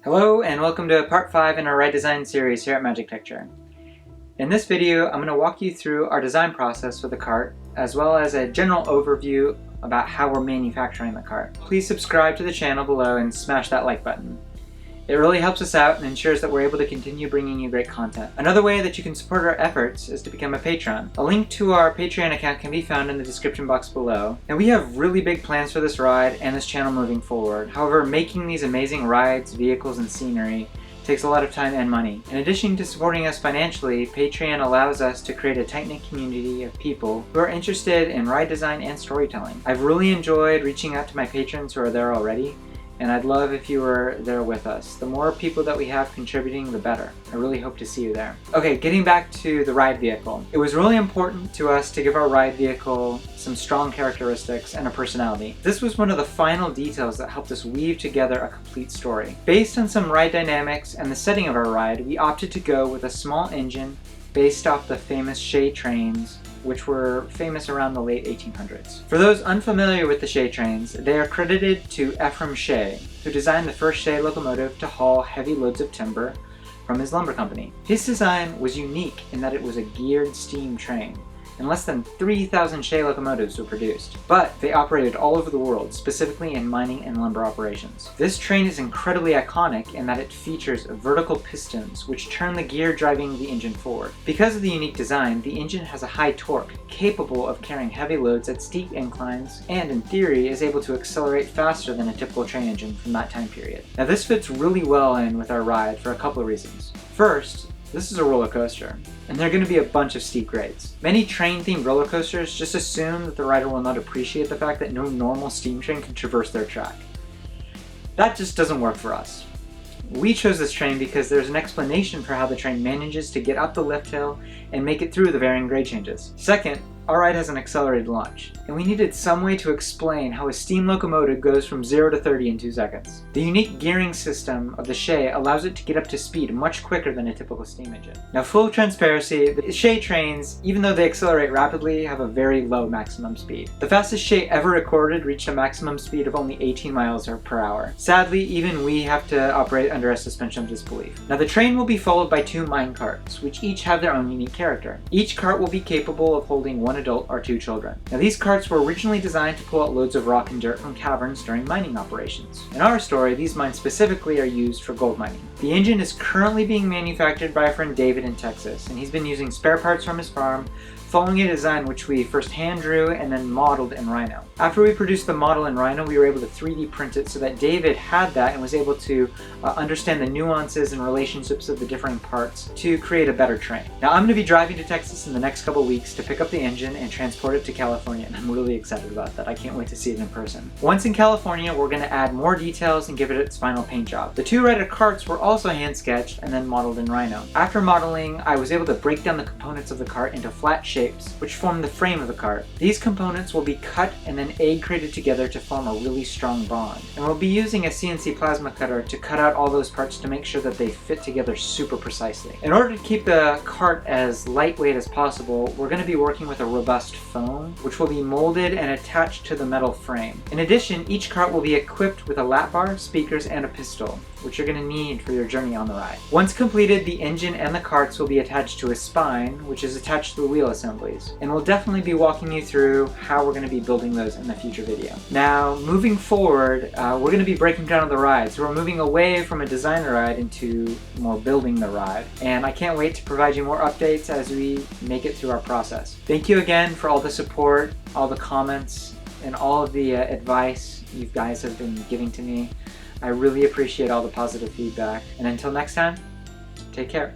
Hello and welcome to part 5 in our ride design series here at Magictecture. In this video, I'm going to walk you through our design process for the cart, as well as a general overview about how we're manufacturing the cart. Please subscribe to the channel below and smash that like button. It really helps us out and ensures that we're able to continue bringing you great content. Another way that you can support our efforts is to become a patron. A link to our Patreon account can be found in the description box below. And we have really big plans for this ride and this channel moving forward. However, making these amazing rides, vehicles, and scenery takes a lot of time and money. In addition to supporting us financially, Patreon allows us to create a tight-knit community of people who are interested in ride design and storytelling. I've really enjoyed reaching out to my patrons who are there already, and I'd love if you were there with us. The more people that we have contributing, the better. I really hope to see you there. Okay, getting back to the ride vehicle. It was really important to us to give our ride vehicle some strong characteristics and a personality. This was one of the final details that helped us weave together a complete story. Based on some ride dynamics and the setting of our ride, we opted to go with a small engine based off the famous Shay trains, which were famous around the late 1800s. For those unfamiliar with the Shay trains, they are credited to Ephraim Shay, who designed the first Shay locomotive to haul heavy loads of timber from his lumber company. His design was unique in that it was a geared steam train, and less than 3,000 Shay locomotives were produced. But they operated all over the world, specifically in mining and lumber operations. This train is incredibly iconic in that it features vertical pistons, which turn the gear driving the engine forward. Because of the unique design, the engine has a high torque, capable of carrying heavy loads at steep inclines, and in theory is able to accelerate faster than a typical train engine from that time period. Now this fits really well in with our ride for a couple of reasons. First, this is a roller coaster, and there are going to be a bunch of steep grades. Many train-themed roller coasters just assume that the rider will not appreciate the fact that no normal steam train can traverse their track. That just doesn't work for us. We chose this train because there's an explanation for how the train manages to get up the lift hill and make it through the varying grade changes. Second, our ride has an accelerated launch, and we needed some way to explain how a steam locomotive goes from 0 to 30 in 2 seconds. The unique gearing system of the Shay allows it to get up to speed much quicker than a typical steam engine. Now, full transparency, the Shay trains, even though they accelerate rapidly, have a very low maximum speed. The fastest Shay ever recorded reached a maximum speed of only 18 miles per hour. Sadly, even we have to operate under a suspension of disbelief. Now, the train will be followed by 2 mine carts, which each have their own unique character. Each cart will be capable of holding 1 adult or 2 children. Now, these carts were originally designed to pull out loads of rock and dirt from caverns during mining operations. In our story, these mines specifically are used for gold mining. The engine is currently being manufactured by our friend David in Texas, and he's been using spare parts from his farm, following a design which we first hand drew and then modeled in Rhino. After we produced the model in Rhino, we were able to 3D print it so that David had that and was able to understand the nuances and relationships of the differing parts to create a better train. Now, I'm going to be driving to Texas in the next couple weeks to pick up the engine and transport it to California, and I'm really excited about that. I can't wait to see it in person. Once in California, we're going to add more details and give it its final paint job. The 2 rider carts were also hand sketched and then modeled in Rhino. After modeling, I was able to break down the components of the cart into flat shapes, which form the frame of the cart. These components will be cut and then egg crated together to form a really strong bond. And we'll be using a CNC plasma cutter to cut out all those parts to make sure that they fit together super precisely. In order to keep the cart as lightweight as possible, we're going to be working with a robust foam, which will be molded and attached to the metal frame. In addition, each cart will be equipped with a lap bar, speakers, and a pistol, which you're going to need for your journey on the ride. Once completed, the engine and the carts will be attached to a spine, which is attached to the wheel assemblies. And we'll definitely be walking you through how we're going to be building those in the future video. Now, moving forward, we're going to be breaking down the ride. So we're moving away from a designer ride into more building the ride. And I can't wait to provide you more updates as we make it through our process. Thank you again for all the support, all the comments, and all of the advice you guys have been giving to me. I really appreciate all the positive feedback. And until next time, take care.